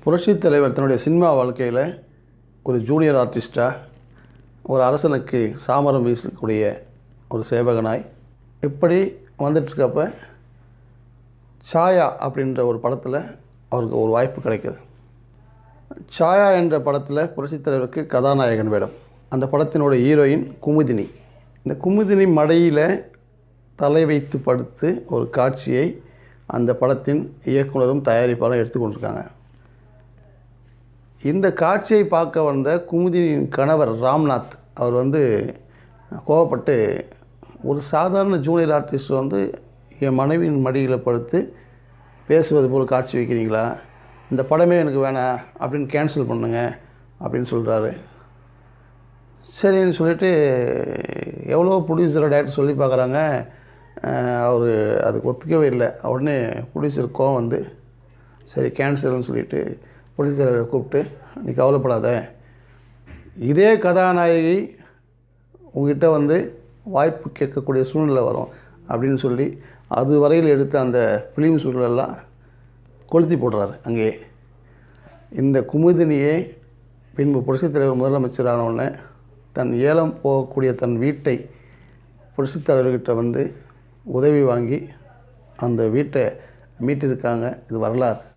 புரட்சித் தலைவர் தன்னுடைய சினிமா வாழ்க்கையில் ஒரு ஜூனியர் ஆர்டிஸ்ட்டாக ஒரு அரசனுக்கு சாமரம் வீசக்கூடிய ஒரு சேவகனாய் இப்படி வந்துட்டுருக்கப்ப சாயா அப்படின்ற ஒரு படத்தில் அவருக்கு ஒரு வாய்ப்பு கிடைக்குது. சாயா என்ற படத்தில் புரட்சித் தலைவருக்கு கதாநாயகன் வேடம். அந்த படத்தினுடைய ஹீரோயின் குமுதினி. இந்த குமுதினி மடியில் தலை வைத்து படுத்து ஒரு காட்சியை அந்த படத்தின் இயக்குனரும் தயாரிப்பாளரும் எடுத்துக்கொண்டிருக்காங்க. இந்த காட்சியை பார்க்க வந்த குமுதினியின் கணவர் ராம்நாத் அவர் கோவப்பட்டு, ஒரு சாதாரண ஜூனியர் ஆர்டிஸ்ட் என் மனைவியின் மடியில் படுத்து பேசுவது போல் காட்சி வைக்கிறீங்களா, இந்த படமே எனக்கு வேணாம் அப்படின்னு கேன்சல் பண்ணுங்க அப்படின்னு சொல்கிறாரு. சரின்னு சொல்லிவிட்டு எவ்வளோ ப்ரொடியூசரை டைரக்டர் சொல்லி பார்க்குறாங்க. அவர் அதுக்கு ஒத்துக்கவே இல்லை. உடனே ப்ரொடியூசர் கோவம் சரி கேன்சல்னு சொல்லிவிட்டு ப்ரொடியூசரை கூப்பிட்டு, நீ கவலைப்படாத, இதே கதாநாயகி உங்ககிட்ட வாய்ப்பு கேட்கக்கூடிய சூழ்நிலை வரும் அப்படின்னு சொல்லி அது வரையில் எடுத்த அந்த ஃபிலிம் சூழலெல்லாம் கொளுத்தி போடுறாரு அங்கேயே. இந்த குமுதினியே பின்பு புரட்சித் தலைவர் முதலமைச்சரான உடனே தன் ஏலம் போகக்கூடிய தன் வீட்டை புரட்சித் தலைவர்கிட்ட உதவி வாங்கி அந்த வீட்டை மீட்டிருக்காங்க. இது வரலாறு.